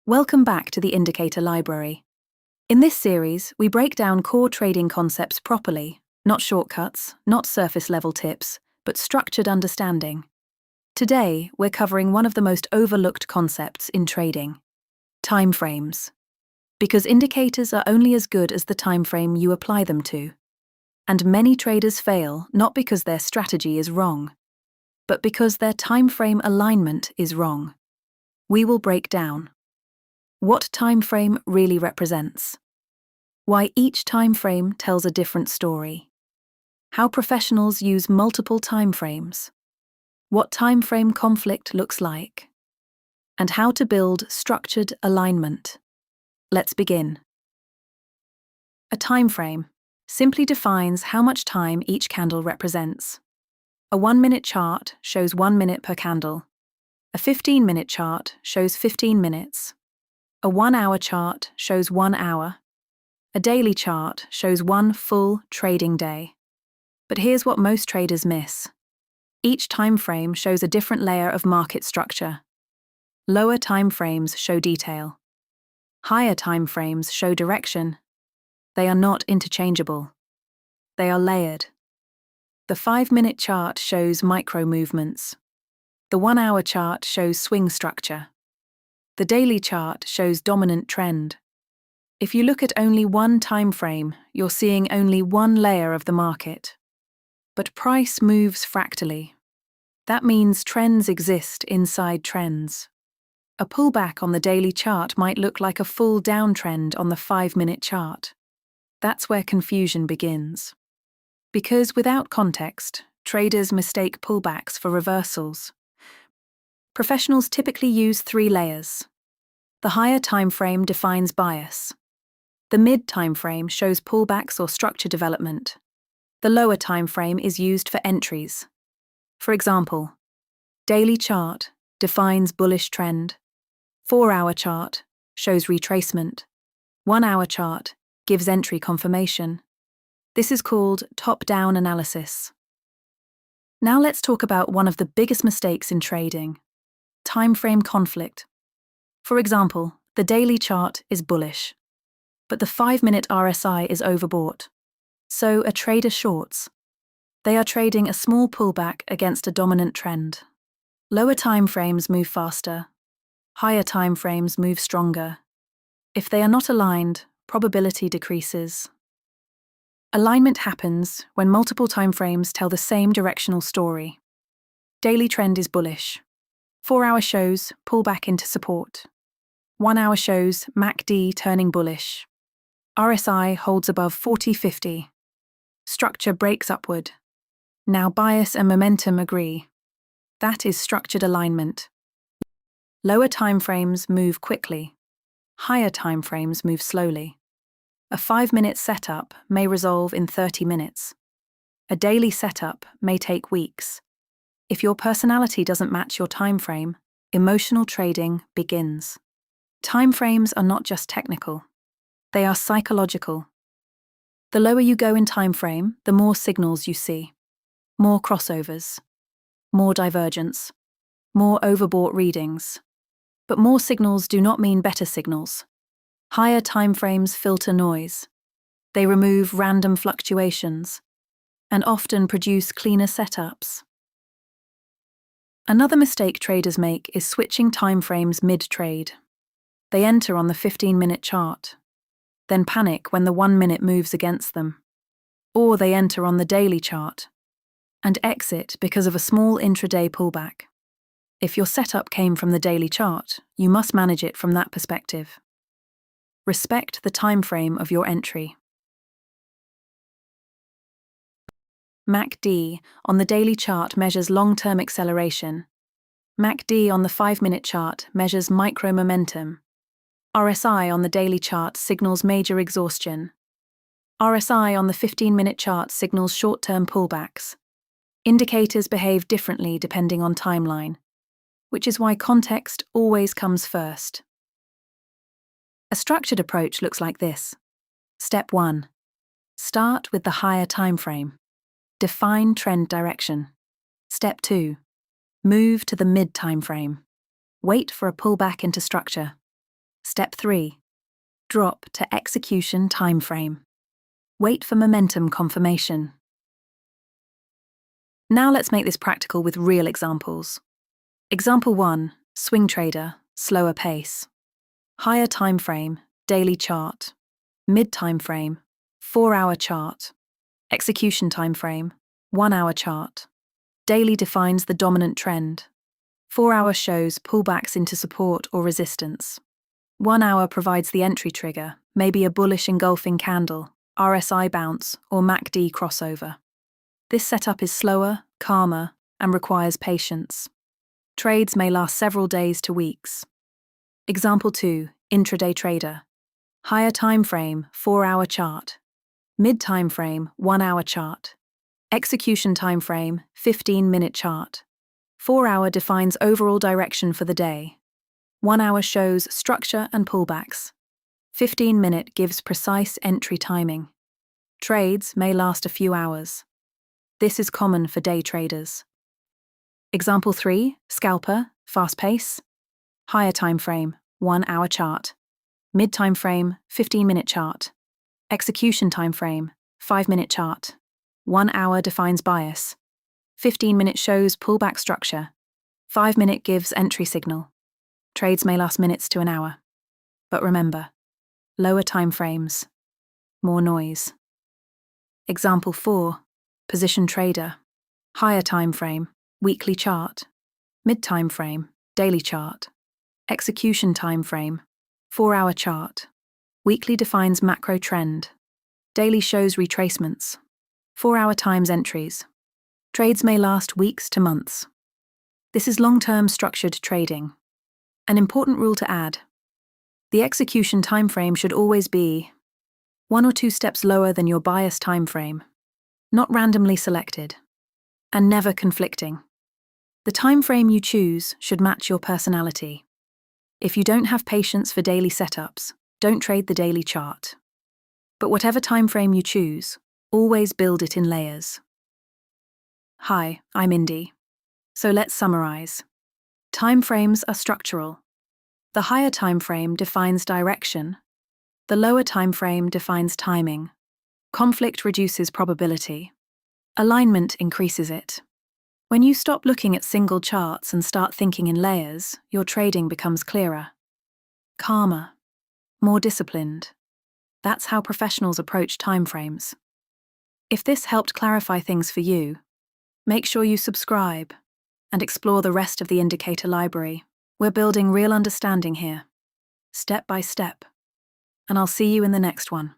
Welcome back to the Indicator Library. In this series, we break down core trading concepts properly, not shortcuts, not surface-level tips, but structured understanding. Today, we're covering one of the most overlooked concepts in trading: timeframes. Because indicators are only as good as the timeframe you apply them to. And many traders fail not because their strategy is wrong, but because their timeframe alignment is wrong. We will break down what timeframe really represents, why each timeframe tells a different story, how professionals use multiple timeframes, what timeframe conflict looks like, and how to build structured alignment. Let's begin. A timeframe simply defines how much time each candle represents. A 1-minute chart shows 1 minute per candle. A 15-minute chart shows 15 minutes. A 1-hour chart shows 1 hour. A daily chart shows 1 full trading day. But here's what most traders miss. Each time frame shows a different layer of market structure. Lower time frames show detail. Higher time frames show direction. They are not interchangeable. They are layered. The 5-minute chart shows micro movements. The 1-hour chart shows swing structure. The daily chart shows dominant trend. If you look at only one time frame, you're seeing only one layer of the market. But price moves fractally. That means trends exist inside trends. A pullback on the daily chart might look like a full downtrend on the 5-minute chart. That's where confusion begins. Because without context, traders mistake pullbacks for reversals. Professionals typically use 3 layers. The higher time frame defines bias. The mid time frame shows pullbacks or structure development. The lower time frame is used for entries. For example, daily chart defines bullish trend. 4-hour chart shows retracement. 1-hour chart gives entry confirmation. This is called top-down analysis. Now let's talk about one of the biggest mistakes in trading: timeframe conflict. For example, the daily chart is bullish, but the 5-minute RSI is overbought. So a trader shorts. They are trading a small pullback against a dominant trend. Lower time frames move faster. Higher time frames move stronger. If they are not aligned, probability decreases. Alignment happens when multiple timeframes tell the same directional story. Daily trend is bullish. 4-hour shows pullback into support. 1-hour shows MACD turning bullish. RSI holds above 40-50. Structure breaks upward. Now bias and momentum agree. That is structured alignment. Lower timeframes move quickly. Higher timeframes move slowly. A 5-minute setup may resolve in 30 minutes. A daily setup may take weeks. If your personality doesn't match your timeframe, emotional trading begins. Timeframes are not just technical. They are psychological. The lower you go in timeframe, the more signals you see. More crossovers. More divergence. More overbought readings. But more signals do not mean better signals. Higher timeframes filter noise. They remove random fluctuations and often produce cleaner setups. Another mistake traders make is switching timeframes mid-trade. They enter on the 15-minute chart, then panic when the 1-minute moves against them. Or they enter on the daily chart and exit because of a small intraday pullback. If your setup came from the daily chart, you must manage it from that perspective. Respect the time frame of your entry. MACD on the daily chart measures long-term acceleration. MACD on the 5-minute chart measures micro-momentum. RSI on the daily chart signals major exhaustion. RSI on the 15-minute chart signals short-term pullbacks. Indicators behave differently depending on timeline, which is why context always comes first. A structured approach looks like this. Step 1. Start with the higher time frame. Define trend direction. Step 2. Move to the mid time frame. Wait for a pullback into structure. Step 3. Drop to execution timeframe. Wait for momentum confirmation. Now let's make this practical with real examples. Example 1. Swing trader, slower pace. Higher time frame, daily chart. Mid time frame, 4-hour chart. Execution time frame, 1-hour chart. Daily defines the dominant trend. 4-hour shows pullbacks into support or resistance. 1 hour provides the entry trigger, maybe a bullish engulfing candle, RSI bounce, or MACD crossover. This setup is slower, calmer, and requires patience. Trades may last several days to weeks. Example 2. Intraday trader. Higher time frame, 4-hour chart. Mid time frame, 1-hour chart. Execution time frame, 15-minute chart. 4-hour defines overall direction for the day. 1 hour shows structure and pullbacks. 15-minute gives precise entry timing. Trades may last a few hours. This is common for day traders. Example 3. Scalper, fast pace. Higher time frame, 1-hour chart. Mid time frame, 15-minute chart. Execution time frame, 5-minute chart. 1 hour defines bias. 15-minute shows pullback structure. 5-minute gives entry signal. Trades may last minutes to an hour. But remember, lower time frames, more noise. Example 4. Position trader. Higher time frame, weekly chart. Mid time frame, daily chart. Execution time frame, 4-hour chart. Weekly defines macro trend. Daily shows retracements. 4-hour times entries. Trades may last weeks to months. This is long-term structured trading. An important rule to add: the execution timeframe should always be 1 or 2 steps lower than your bias timeframe, not randomly selected, and never conflicting. The timeframe you choose should match your personality. If you don't have patience for daily setups, don't trade the daily chart. But whatever timeframe you choose, always build it in layers. Hi, I'm Indy. So let's summarize. Timeframes are structural. The higher timeframe defines direction. The lower timeframe defines timing. Conflict reduces probability. Alignment increases it. When you stop looking at single charts and start thinking in layers, your trading becomes clearer, calmer, more disciplined. That's how professionals approach timeframes. If this helped clarify things for you, make sure you subscribe and explore the rest of the indicator library. We're building real understanding here, step by step. And I'll see you in the next one.